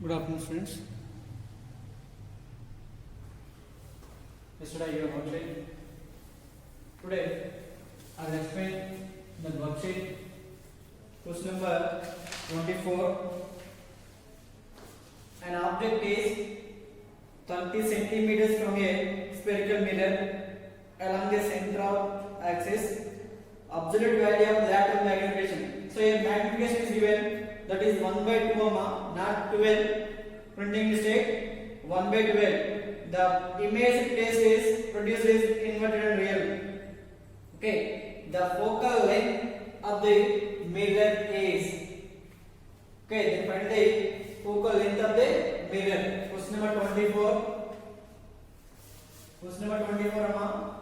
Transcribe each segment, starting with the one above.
Good afternoon, students. Yesterday you have worksheet. Today I will explain the worksheet. Question number 24. An object is 30 centimeters from a spherical mirror along the central axis. Absolute value of lateral magnification. So a magnification is given, that is 1 by 2 not 12. Printing mistake 1 by 12. The image produced is inverted and real. Okay. The focal length of the mirror is. Okay. Then find the focal length of the mirror. Question number 24. Question number 24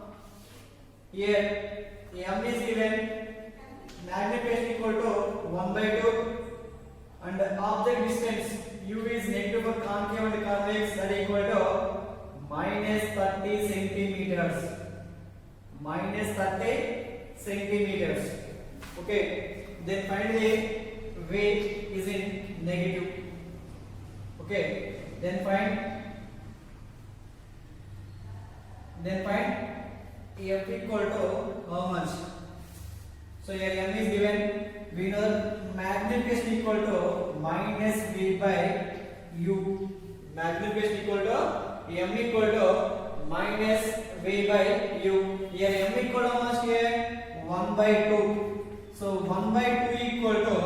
here M is given, magnification equal to 1 by 2, and the object distance U is negative for concave and convex, that is equal to minus 30 centimeters. Minus 30 centimeters. Okay. Then finally weight is in negative. Okay. Then find F equal to how much? So here M is given, we know magnification equal to minus V by U. Magnification equal to M equal to minus V by U. Here M equal to how much here? 1 by 2. So 1 by 2 equal to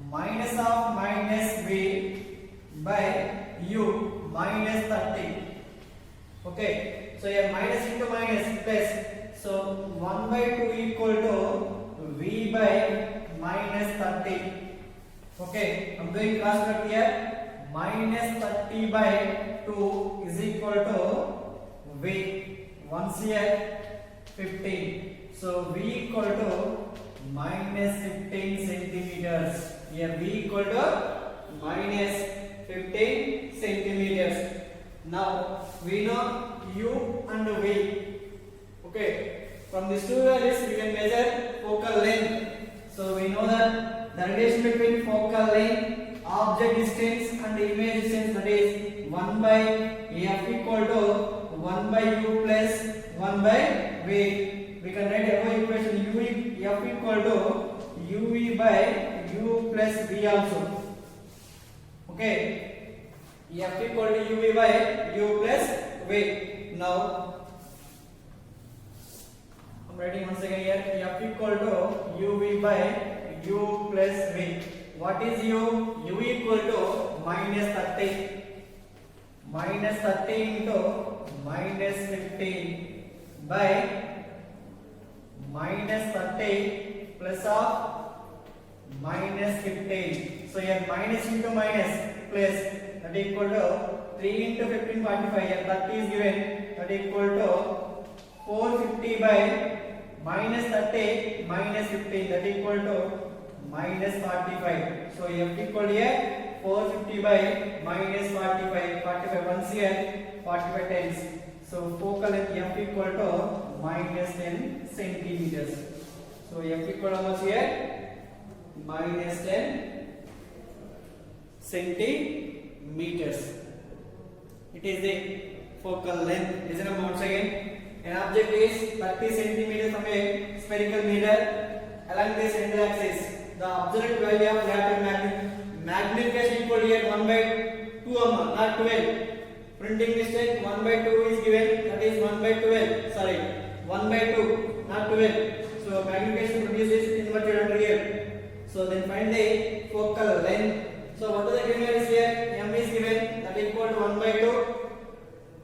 minus of minus V by U minus 30. Okay. So here minus into minus plus. So 1 by 2 equal to V by minus 30. Okay. I'm doing cross cut here. Minus 30 by 2 is equal to V. Once here 15. So V equal to minus 15 centimeters. Here V equal to minus 15 centimeters. Now we know U and V. Okay. From these two values we can measure focal length. So we know that the relation between focal length, object distance and image distance, that is 1 by F equal to 1 by U plus 1 by V. We can write above equation F equal to UV by U plus V also. Okay. F equal to UV by U plus V. Now I'm writing once again here, F equal to UV by U plus V. What is U? U equal to minus 30. Minus 30 into minus 15 by minus 30 plus of minus 15. So here minus into minus plus, that is equal to 3 into 15 45. Here 30 is given, that is equal to 450 by minus 30 minus 15, that is equal to minus 45. So F equal to here 450 by minus 45. 45 once here, 45 times. So focal length F equal to minus 10 centimeters. So F equal to how much here? Minus 10 centimeters. It is the focal length. Listen up once again. An object is 30 centimeters from a spherical mirror along the central axis. The absolute value of lateral magnification equal to here 1 by 2 not 12. Printing mistake 1 by 2 is given, that is 1 by 12. Sorry, 1 by 2 not 12. So magnification produces inverted and real. So then find the focal length. So what are the given values here? M is given, that is equal to 1 by 2.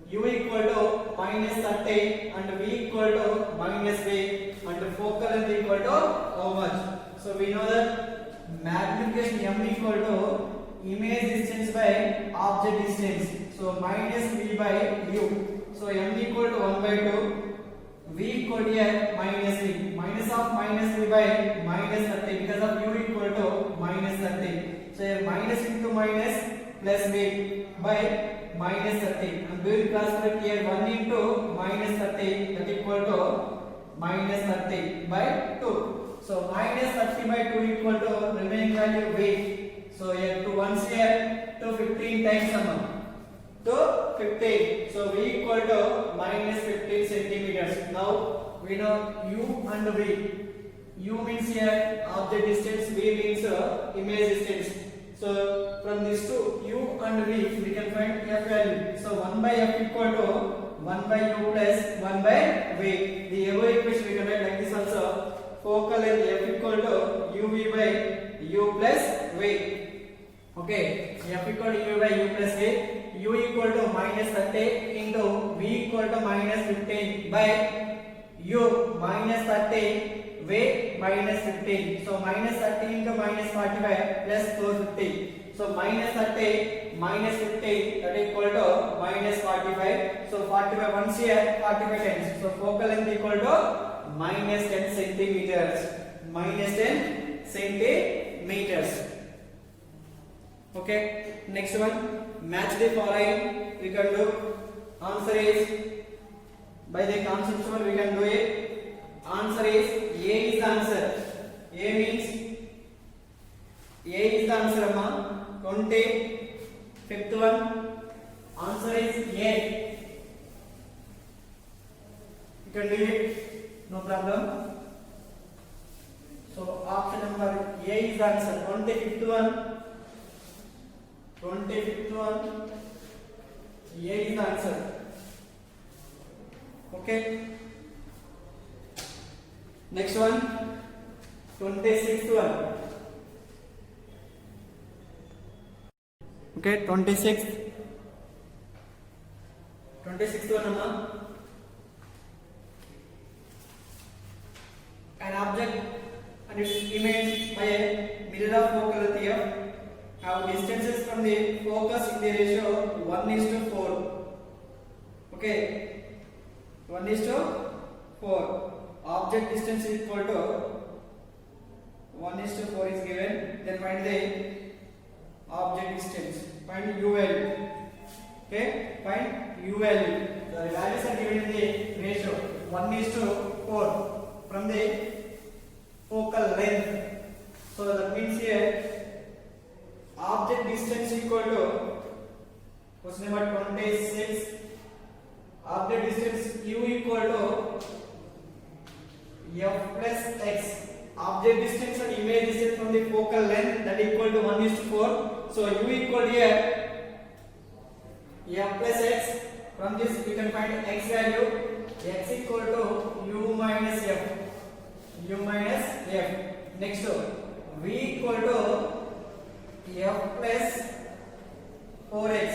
U equal to minus 30 and V equal to minus V, and the focal length equal to how much? So we know that magnification M equal to image distance by object distance. So minus V by U. So M equal to 1 by 2. V equal to here minus V. Minus of minus V by minus 30 because of U equal to minus 30. So here minus into minus plus V by minus 30. I'm doing cross product here 1 into minus 30, that equal to minus 30 by 2. So minus 30 by 2 equal to remaining value V. So here 2 ones here, 250 15 times to 15. So v equal to minus 15 centimeters. Now we know u and v. U means here object distance, v means image distance. So from these two, u and v, we can find f value. So 1 by f equal to 1 by u plus 1 by v. The above equation we can write like this also. Focal length f equal to uv by u plus v. Okay, f equal to u by u plus v. U equal to minus 30 into v equal to minus 15 by u minus 30 v minus 15. So minus 30 into minus 45 plus 450. So minus 30 minus 15, that is equal to minus 45. So 45 once here, 45 times. So focal length equal to minus 10 centimeters. Minus 10 centimeters. Okay, next one. Match the following. We can do. Answer is, by the conceptual we can do it. Answer is, A is the answer. A means, A is the answer amma. 20. Fifth one. Answer is A. You can do it. No problem. So option number A is the answer. 25th one. 25th one. A is the answer. Okay. Next one. 26th one. Okay, 26th. 26th one amma. An object and its image by a mirror of focal length f have distances from the focus in the ratio 1:4. Okay, 1:4. Object distance is equal to 1:4 is given. Then find the object distance. Find u value. Okay, find u value. The values are given in the ratio 1:4 from the focal length. So that means here object distance equal to question number 26. Object distance u equal to f plus x. Object distance and image distance from the focal length, that equal to 1:4. So u equal here f plus x. From this we can find x value. X equal to u minus f. U minus f. Next v equal to f plus 4x.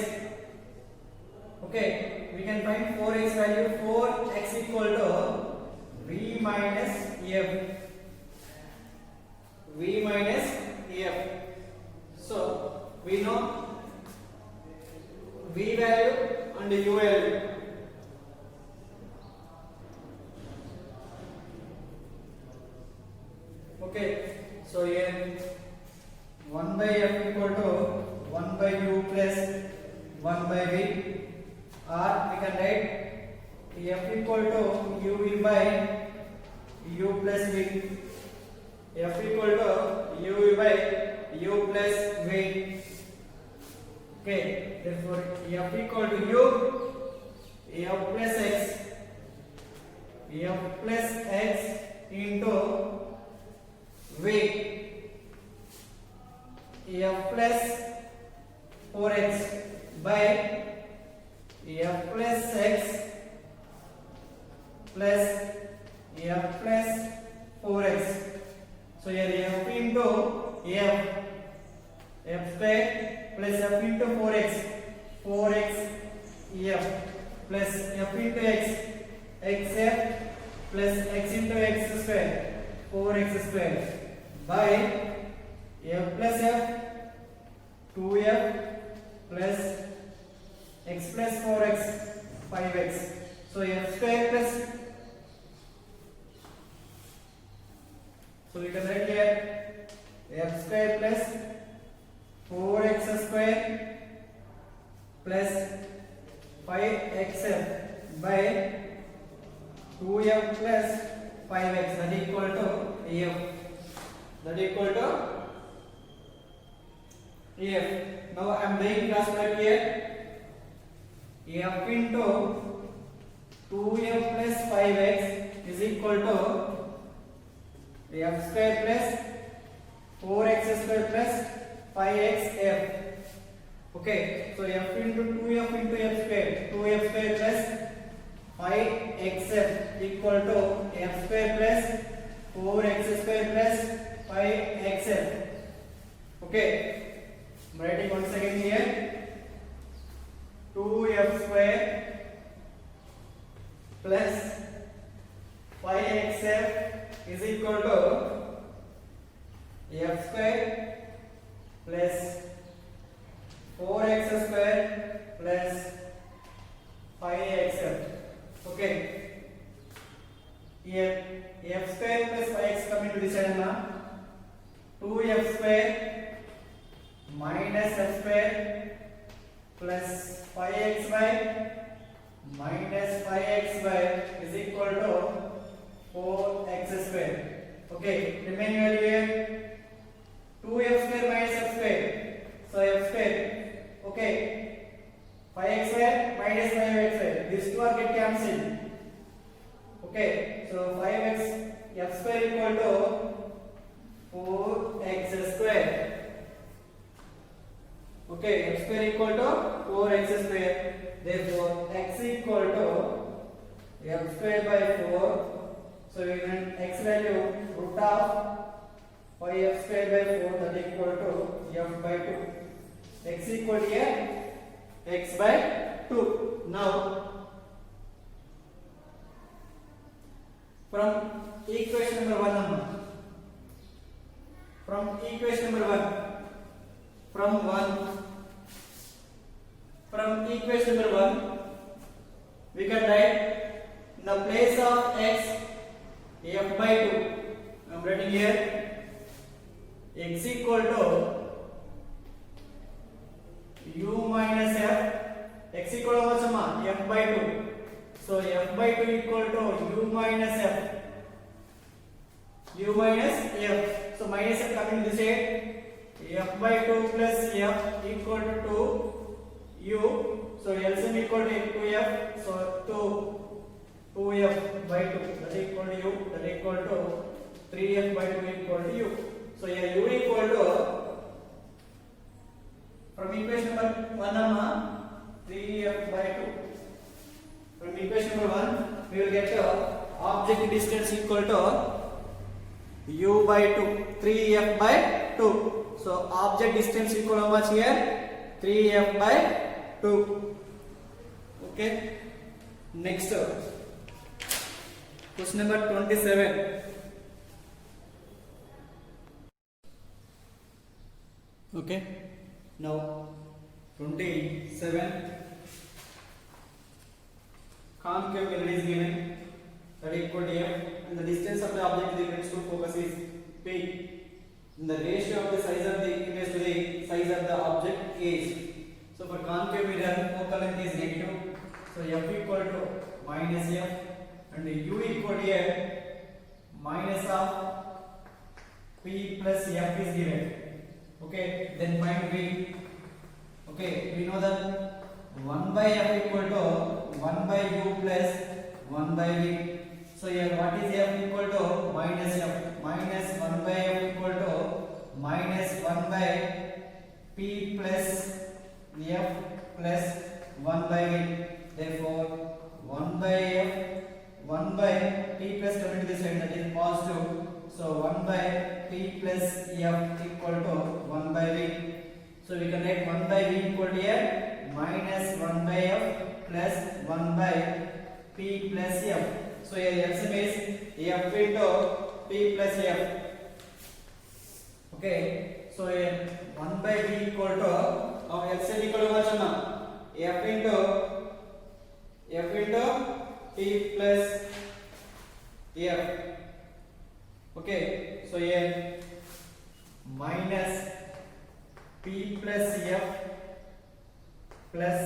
Okay, we can find 4x value. 4x equal to v minus f. V minus f. So we know v value and u value. Okay, so here 1 by f equal to 1 by u plus 1 by v, or we can write f equal to uv by u plus v. F equal to uv by u plus v. Okay, therefore f equal to u, f plus x into v, f plus 4x by f plus x plus f plus 4x. So here f into f square plus f into 4x, 4x f plus f into xf plus x into x square, 4x square by f plus f, 2f plus x plus 4x, 5x. So f square plus, so we can write here f square plus 4x square plus 5xf by 2f plus 5x, that equal to f. That equal to F. Now I am doing cross product here. F into 2f plus 5x is equal to f square plus 4x square plus 5xf. Okay, so f into 2f into f square, 2f square plus 5xf equal to f square plus 4x square plus 5xf. Okay, I'm writing once again here. 2f square plus 5xf is equal to f square plus 4x square plus 5xf. Okay, here f square plus 5x come into this side now. 2f square minus f square plus 5xy minus 5xy is equal to 4x square. Okay, remaining value here 2f square minus f square. So f square. Okay, 5x square minus 5x square. These two are get cancelled. Okay, so 5x f square equal to 4x square. Okay, x square equal to 4x square. Therefore, x equal to f square by 4. So we get x value root of 5f square by 4, that equal to f by 2. X equal to here x by 2. Now from equation number 1 number. From equation number 1. From equation number 1, we can write in the place of x f by 2. I am writing here x equal to u minus f. X equal to what? F by 2. So f by 2 equal to u minus f. U minus f. So minus f coming to this side. F by 2 plus f equal to 2 u. So LCM equal to 2f. So 2f by 2, that equal to u, that equal to 3f by 2 equal to u. So here u equal to, from equation number 1 3f by 2. From equation number 1 we will get object distance equal to u by 2, 3f by 2. So object distance equal to how much here? 3f by 2. Okay, next question number 27. Okay, now 27. Concave mirror is given, that equal to f, and the distance of the object to the principal focus is p. And the ratio of the size of the image to the size of the object is. So for concave mirror, focal length is negative. So f equal to minus f, and u equal to f minus of p plus f is given. Okay, then find v. Okay, we know that 1 by f equal to 1 by u plus 1 by v. So here what is f equal to? Minus f. Minus 1 by f equal to minus 1 by p plus f plus 1 by v. Therefore 1 by f, 1 by p plus coming to this side, that is positive. So 1 by p plus f equal to 1 by v. So we can write 1 by v equal to here minus 1 by f plus 1 by p plus f. So here LCM is f into p plus f. Okay, so here 1 by v equal to LCM equal to what? F into p plus f. Okay, so here minus p plus f plus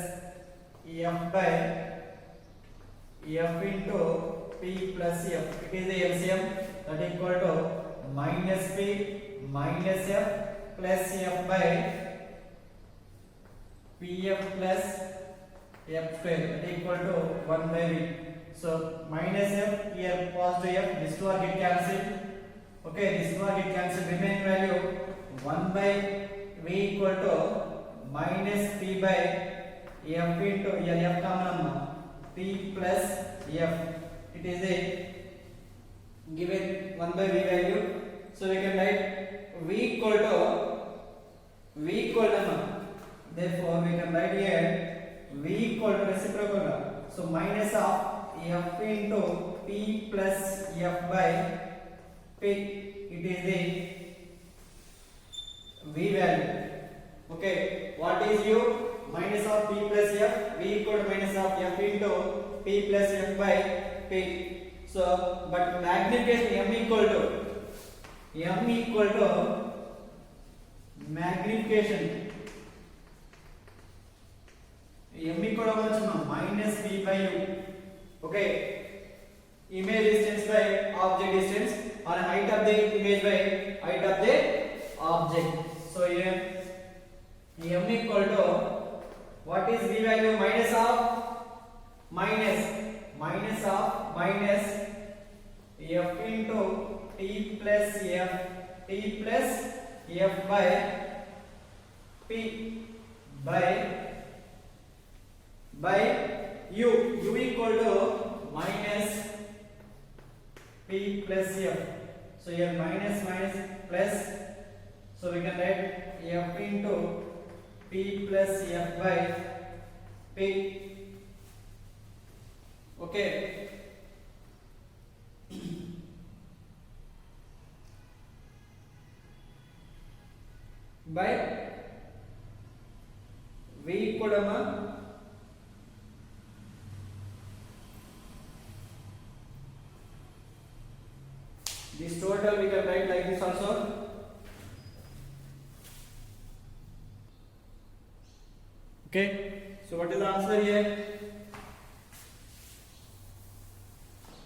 f by f into p plus f. It is the LCM, that equal to minus p minus f plus f by pf plus f square that equal to 1 by v. So minus f here positive f, this two are get cancelled. Okay, this two are get cancelled. Remaining value 1 by v equal to minus p by f into here f common p plus f. It is a given 1 by v value. So we can write v equal to therefore we can write here v equal to reciprocal. So minus of f into p plus f by p. It is the v value. Okay, what is u? Minus of p plus f. V equal to minus of f into p plus f by p. So but magnification m equal to magnification m equal to minus p by u. Okay, image distance by object distance or height of the image by height of the object. So here m equal to what is v value? Minus f into t plus f by p by u equal to minus p plus f. So here minus plus, so we can write f into p plus f by p. Okay, by v equal to this total we can write like this also. Okay, so what is the answer here?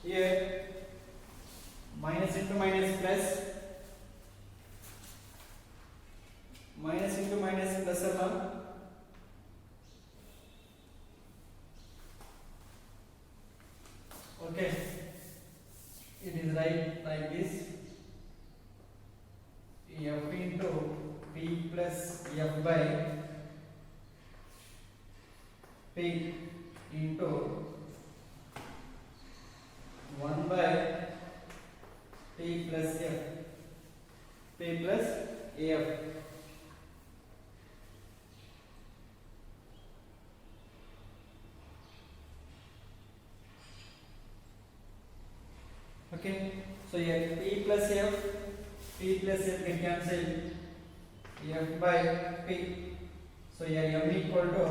Here minus into minus plus, minus into minus plus one. Okay, it is right like this. F into p plus f by p into 1 by p plus f, p plus f. Okay, so here p plus f get cancelled, f by p. So here m equal to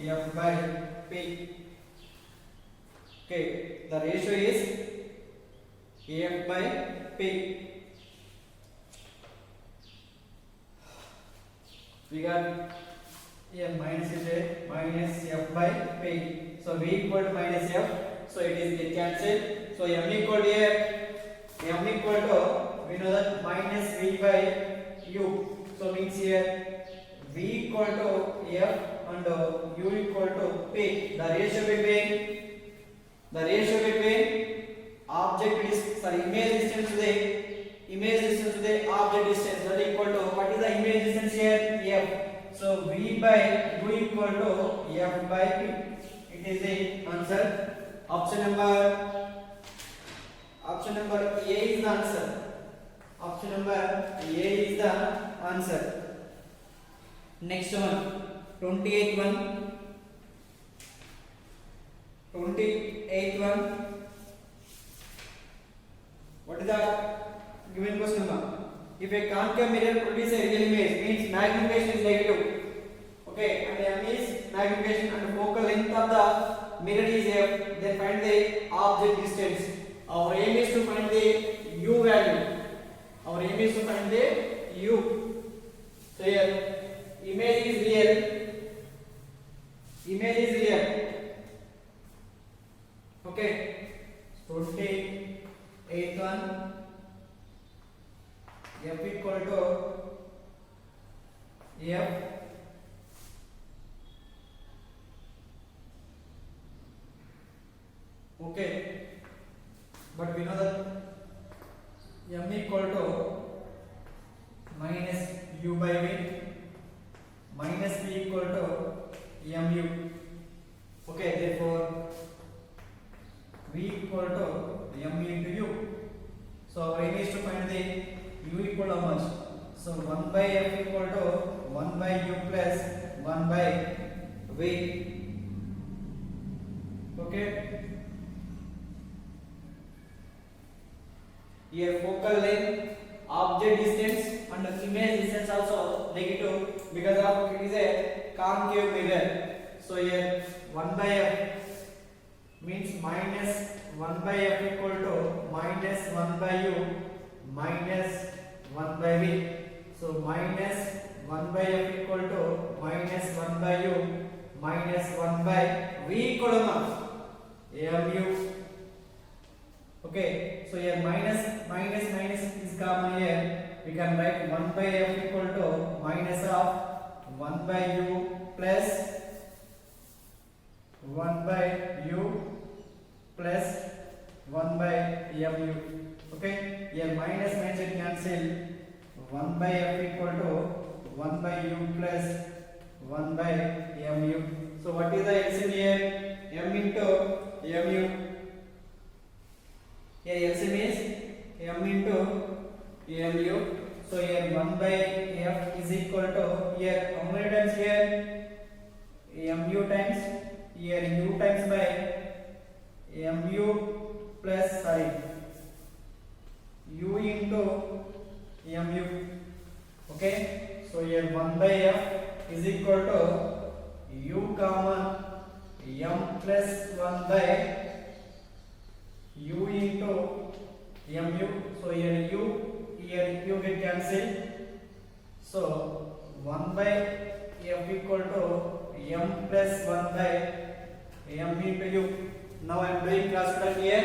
f by p. Okay, the ratio is f by p. We got here minus is there, minus f by p. So v equal to minus f. So it is get cancelled. So m equal to here, m equal to we know that minus v by u. So means here v equal to f and u equal to p. The ratio between object distance, image distance to the object distance, that equal to what is the image distance here? F. So v by u equal to f by p. It is the answer. Option number A is the answer. Option number A is the answer. Next one, 28th one. What is the given question number? If a concave mirror produces a real image, means magnification is negative. Okay, and m is magnification and focal length of the mirror is f. Then find the object distance. Our aim is to find the u value. So here image is real. Okay, 28th one, f equal to f but we know that m equal to minus u by v minus v equal to mu. Okay, therefore v equal to m into u. So our aim is to find the u equal to how much? So 1 by f equal to 1 by u plus 1 by v. Okay. Here focal length, object distance and image distance also negative because of it is a concave mirror. So here 1 by f means minus 1 by f equal to minus 1 by u minus 1 by v. So minus 1 by f equal to minus 1 by u minus 1 by v equal to mu. Okay, so here minus is common here. We can write 1 by f equal to minus of 1 by u plus 1 by u plus 1 by mu. Okay, here minus it cancel. 1 by f equal to 1 by u plus 1 by mu. So what is the LCM here? M into mu. Here LCM is m into mu. So here 1 by f is equal to here how many times here? Mu times here u times by mu plus u into mu. Okay, so here 1 by f is equal to u common m plus 1 by u into mu. So here u get cancelled. So 1 by f equal to m plus 1 by m into u. Now I am doing cross product here.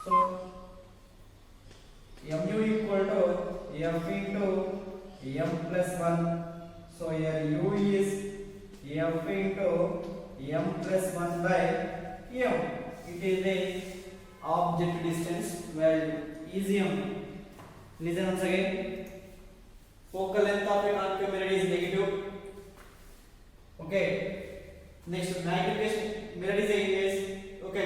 So mu equal to f into m plus 1. So here u is f into m plus 1 by m. It is a object distance value. Easy. Listen once again. Focal length of a concave mirror is negative. Okay. Next, magnification mirror is a image. Okay,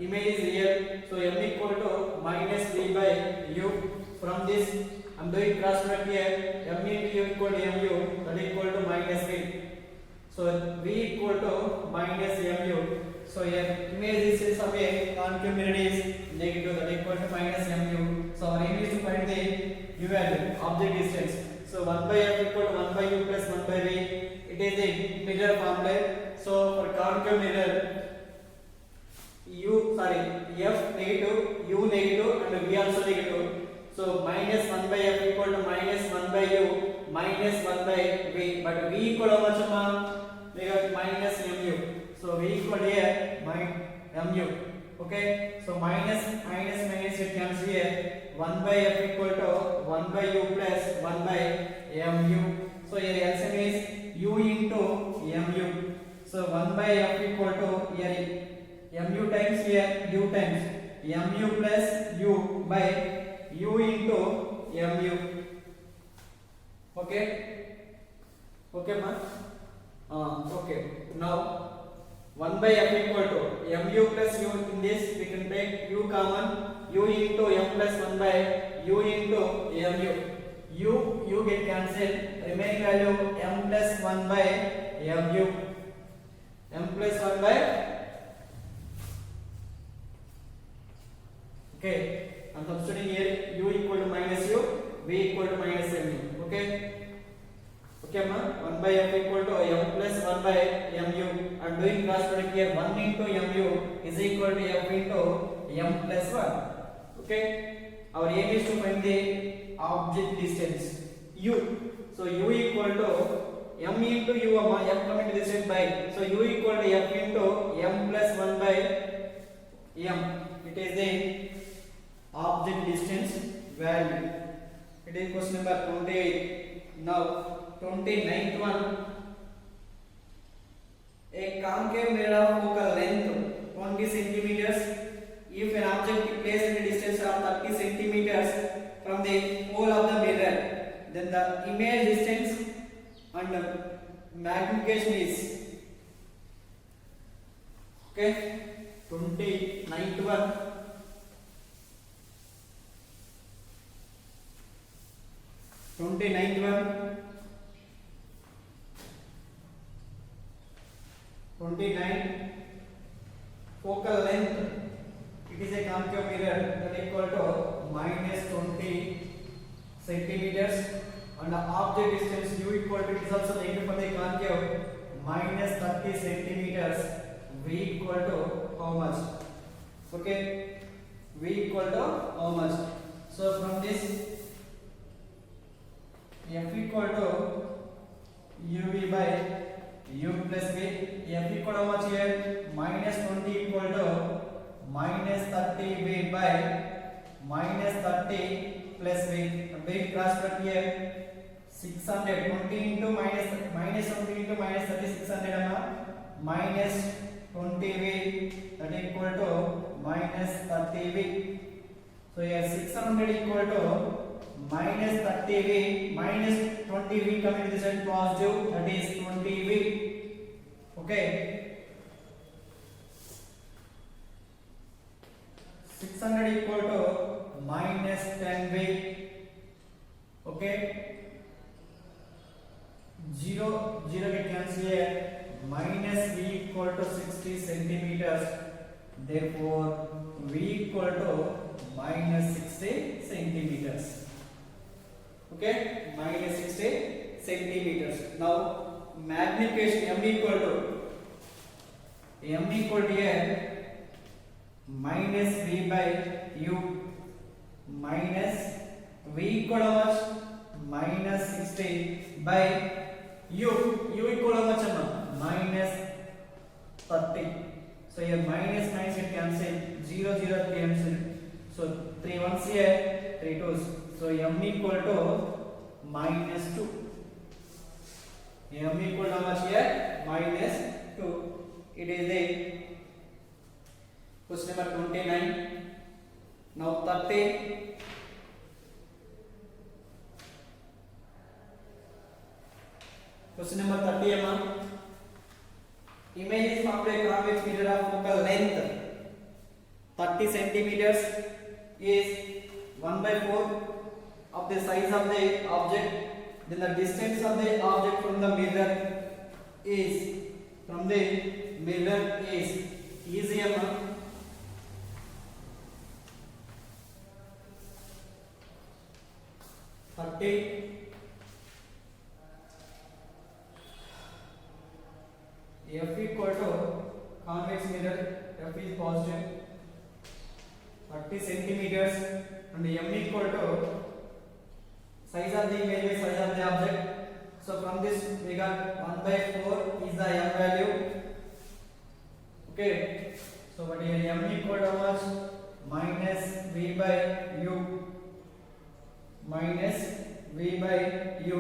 image is real. So m equal to minus v by u. From this, I am doing cross product here. M into u equal to mu. That is equal to minus v. So v equal to minus mu. So here image is of a concave mirror is negative. That is equal to minus mu. So our aim is to find the u value, object distance. So 1 by f equal to 1 by u plus 1 by v. It is a mirror formula. So for concave mirror, f negative, u negative, and v also negative. So minus 1 by f equal to minus 1 by u minus 1 by v. But v equal to how much? We got minus mu. So v equal to here mu. Okay. So minus it comes here. 1 by f equal to 1 by u plus 1 by mu. So here LCM is u into mu. So 1 by f equal to here mu times here u times mu plus u by u into mu. Okay. Okay, ma. Okay. Now 1 by f equal to mu plus u. In this we can take u common. U into m plus 1 by u into mu. U get cancelled. Remaining value m plus 1 by mu. M plus 1 by. Okay. I am substituting here u equal to minus u, v equal to minus mu. Okay. Okay, ma. 1 by f equal to m plus 1 by mu. I am doing cross product here. 1 into mu is equal to f into m plus 1. Okay, our aim is to find the object distance u. So u equal to m into u, m coming to this side by. So u equal to f into m plus 1 by m. It is the object distance value. It is question number 28. Now 29th one. A concave mirror of focal length 20 centimeters. image distance and magnification is okay 29th one 29th one 29 focal length it is a concave mirror that equal to minus 20 centimeters and the object distance u equal to it is also negative for the concave minus 30 centimeters v equal to how much okay v equal to how much so from this f equal to uv by u plus v f equal to how much here minus 20 equal to minus 30 v by minus 30 plus v big cross product here 600 20 into minus 20 into minus 30 600 amma minus 20 v that equal to minus 30 v so here 600 equal to minus 30 v minus 20 v coming to the side positive that is 20 v okay 600 equal to minus 10 v okay 0 get cancel here minus v equal to 60 centimeters therefore v equal to minus 60 centimeters okay minus 60 centimeters now magnification m equal to here minus v by u minus v equal to how much minus 60 by u equal to how much amma minus 30 so here minus get cancel 0 cancel so 3 ones here 3 twos so m equal to minus 2 m equal to how much here minus 2 it is a question number 29 now 30 question number 30 amma image is formed by convex mirror of focal length 30 centimeters is 1/4 of the size of the object then the distance of the object from the mirror is easy amma f equal to convex mirror f is positive 30 centimeters and m equal to size of the image by size of the object so from this we got 1/4 is the m value okay so what here m equal to how much minus v by u minus v by u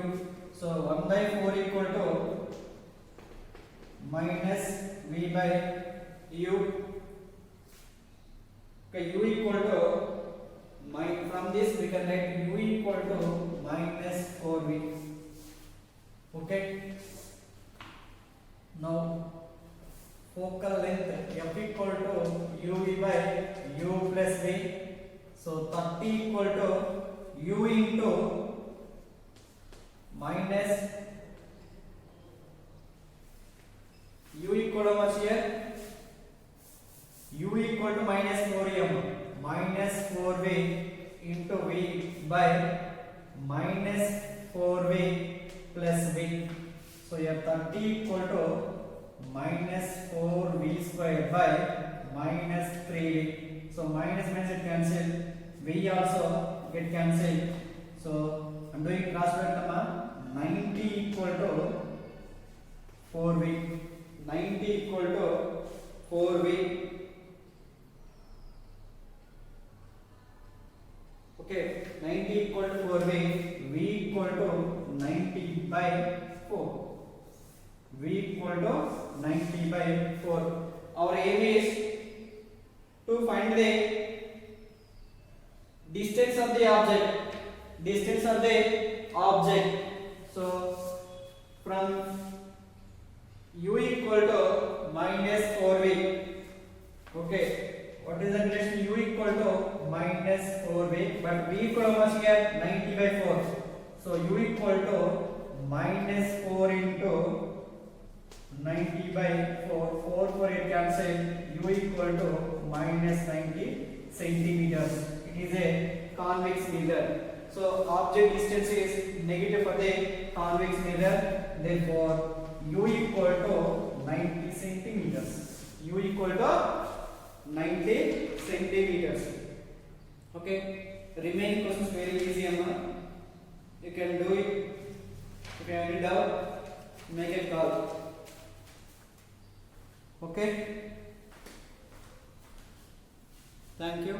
so 1/4 equal to minus v by u okay u equal to from this we can write u equal to minus 4v okay now focal length f equal to uv by u plus v so 30 equal to u into minus u equal to how much here u equal to minus 4m minus 4v into v by minus 4v plus v so here 30 equal to minus 4v square by minus 3v so minus get cancel v also get cancelled so I'm doing cross product amma 90 equal to 4v 90 equal to 4v okay 90 equal to 4v v equal to 90 by 4 v equal to 90 by 4 our aim is to find the distance of the object So from u equal to minus 4v. Okay, what is the relation? U equal to minus 4v, but v equal to how much here? 90 by 4. So u equal to minus 4 into 90 by 4. 4 for it cancel. U equal to minus 90 centimeters. It is a convex mirror. So object distance is negative for the convex mirror. Therefore, u equal to 90 centimeters. U equal to 90 centimeters. Okay. Remaining questions very easy, Amma. You can do it. If you have any doubt, make a call. Okay. Thank you.